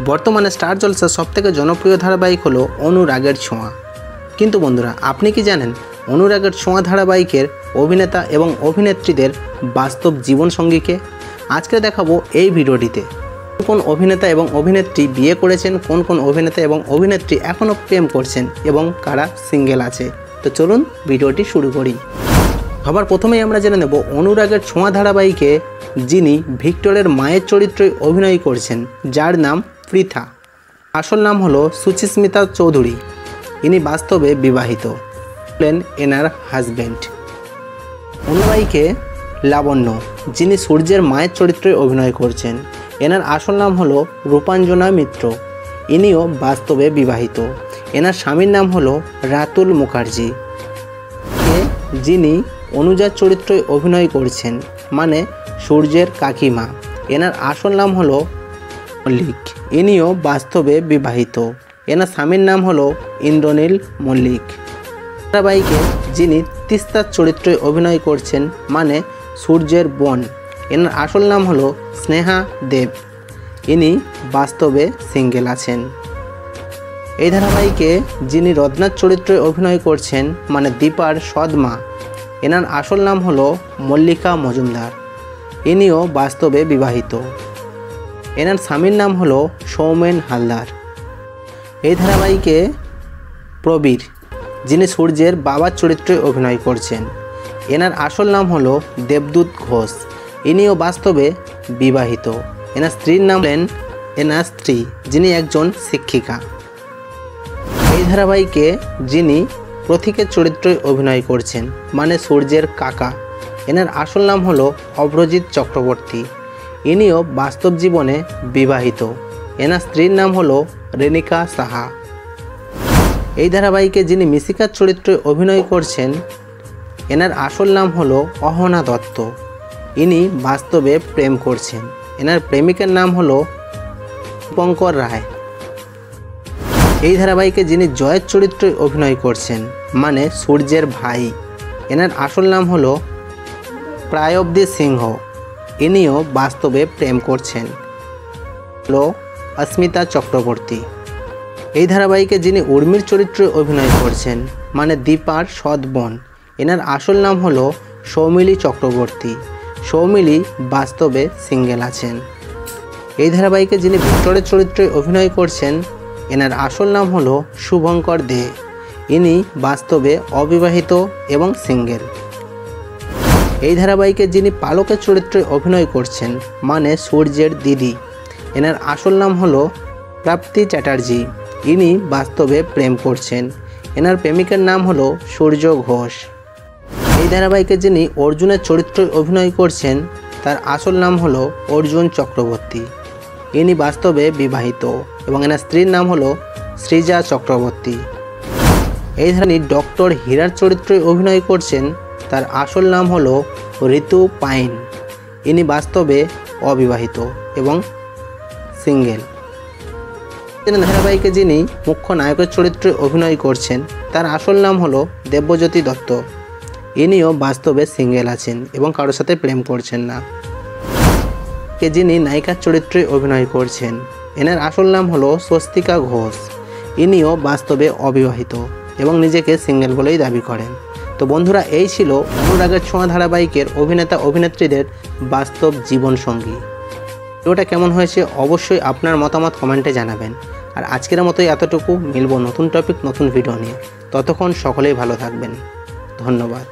বর্তমানে স্টার জলসার সবথেকে জনপ্রিয় ধারাবাহিক হলো অনুরাগের ছোঁয়া। কিন্তু বন্ধুরা, আপনি কি জানেন অনুরাগের ছোঁয়া ধারাবাহিকের অভিনেতা এবং অভিনেত্রীদের বাস্তব জীবনসঙ্গীকে? আজকে দেখাবো এই ভিডিওটিতে কোন অভিনেতা এবং অভিনেত্রী বিয়ে করেছেন, কোন কোন অভিনেতা এবং অভিনেত্রী এখনও প্রেম করছেন এবং কারা সিঙ্গেল আছে। তো চলুন ভিডিওটি শুরু করি। সবার প্রথমেই আমরা জেনে নেব অনুরাগের ছোঁয়া ধারাবাহিকে যিনি ভিক্টরের মায়ের চরিত্রে অভিনয় করছেন, যার নাম পৃথা। আসল নাম হলো সুচিস্মিতা চৌধুরী। ইনি বাস্তবে বিবাহিত, এনার হাজব্যান্ড। অনুরাগীকে লাবণ্য, যিনি সূর্যের মায়ের চরিত্রে অভিনয় করছেন। এনার আসল নাম হলো রূপাঞ্জনা মিত্র। ইনিও বাস্তবে বিবাহিত। এনার স্বামীর নাম হলো রাতুল মুখার্জি, যিনি অনুজার চরিত্রে অভিনয় করছেন, মানে সূর্যের কাকিমা। এনার আসল নাম হলো মল্লিক। ইনিও বাস্তবে বিবাহিত। এনার স্বামীর নাম হলো ইন্দ্রনীল মল্লিক। ধারাবাহিকে যিনি তিস্তার চরিত্রে অভিনয় করছেন, মানে সূর্যের বোন। এনার আসল নাম হলো স্নেহা দেব। ইনি বাস্তবে সিঙ্গেল আছেন। এই ধারাবাহিকে যিনি রত্নার চরিত্রে অভিনয় করছেন, মানে দীপার সৎমা। এনার আসল নাম হলো মল্লিকা মজুমদার। ইনিও বাস্তবে বিবাহিত। এনার স্বামীর নাম হলো সৌমেন হালদার। এই ধারাবাহিকে প্রবীর, যিনি সূর্যের বাবার চরিত্রে অভিনয় করছেন। এনার আসল নাম হলো দেবদূত ঘোষ। ইনিও বাস্তবে বিবাহিত। এনার স্ত্রীর নাম হলেন এনার স্ত্রী, যিনি একজন শিক্ষিকা। এই ধারাবাহিকে যিনি প্রতীকের চরিত্রে অভিনয় করছেন, মানে সূর্যের কাকা। এনার আসল নাম হলো অভ্রজিৎ চক্রবর্তী। ইনিও বাস্তব জীবনে বিবাহিত। এনার স্ত্রীর নাম হলো রেণিকা সাহা। এই ধারাবাহিকে যিনি মিশিকার চরিত্রে অভিনয় করছেন, এনার আসল নাম হলো অহনা দত্ত। ইনি বাস্তবে প্রেম করছেন। এনার প্রেমিকের নাম হলো দীপঙ্কর রায়। এই ধারাবাহিকে যিনি জয়ের চরিত্রে অভিনয় করছেন, মানে সূর্যের ভাই। এনার আসল নাম হলো প্রায়বদী সিংহ। ইনিও বাস্তবে প্রেম করছেন, হলো অস্মিতা চক্রবর্তী। এই ধারাবাহিকে যিনি উর্মির চরিত্রে অভিনয় করছেন, মানে দীপার সৎ বোন। এনার আসল নাম হলো সৌমিলি চক্রবর্তী। সৌমিলি বাস্তবে সিঙ্গেল আছেন। এই ধারাবাহিকে যিনি ভিক্টরের চরিত্রে অভিনয় করছেন, এনার আসল নাম হলো শুভঙ্কর দে। ইনি বাস্তবে অবিবাহিত এবং সিঙ্গেল। এই ধারাবাহিকে যিনি পালকের চরিত্রে অভিনয় করছেন, মানে সূর্যের দিদি। এনার আসল নাম হলো প্রাপ্তি চ্যাটার্জি। ইনি বাস্তবে প্রেম করছেন। এনার প্রেমিকের নাম হলো সূর্য ঘোষ। এই ধারাবাহিকে যিনি অর্জুনের চরিত্রে অভিনয় করছেন, তার আসল নাম হলো অর্জুন চক্রবর্তী। ইনি বাস্তবে বিবাহিত এবং এনার স্ত্রীর নাম হলো সৃজা চক্রবর্তী। এই ধারাবাহিকে ডক্টর হীরার চরিত্রে অভিনয় করছেন, তার আসল নাম হলো ঋতু পাইন। ইনি বাস্তবে অবিবাহিত এবং সিঙ্গেল। ধারাবাহিকে যিনি মুখ্য নায়কের চরিত্রে অভিনয় করছেন, তার আসল নাম হলো দেবজ্যোতি দত্ত। ইনিও বাস্তবে সিঙ্গেল আছেন এবং কারোর সাথে প্রেম করছেন না। যিনি নায়িকার চরিত্রে অভিনয় করছেন, এনার আসল নাম হলো স্বস্তিকা ঘোষ। ইনিও বাস্তবে অবিবাহিত এবং নিজেকে সিঙ্গেল বলেই দাবি করেন। তো বন্ধুরা, এই ছিল অনুরাগের ছোঁয়া ধারাবাহিকের অভিনেতা অভিনেত্রীদের বাস্তব জীবনসঙ্গী। ভিডিওটা কেমন হয়েছে অবশ্যই আপনার মতামত কমেন্টে জানাবেন। আর আজকের মতোই এতটুকু। মিলব নতুন টপিক নতুন ভিডিও নিয়ে। ততক্ষণ সকলেই ভালো থাকবেন। ধন্যবাদ।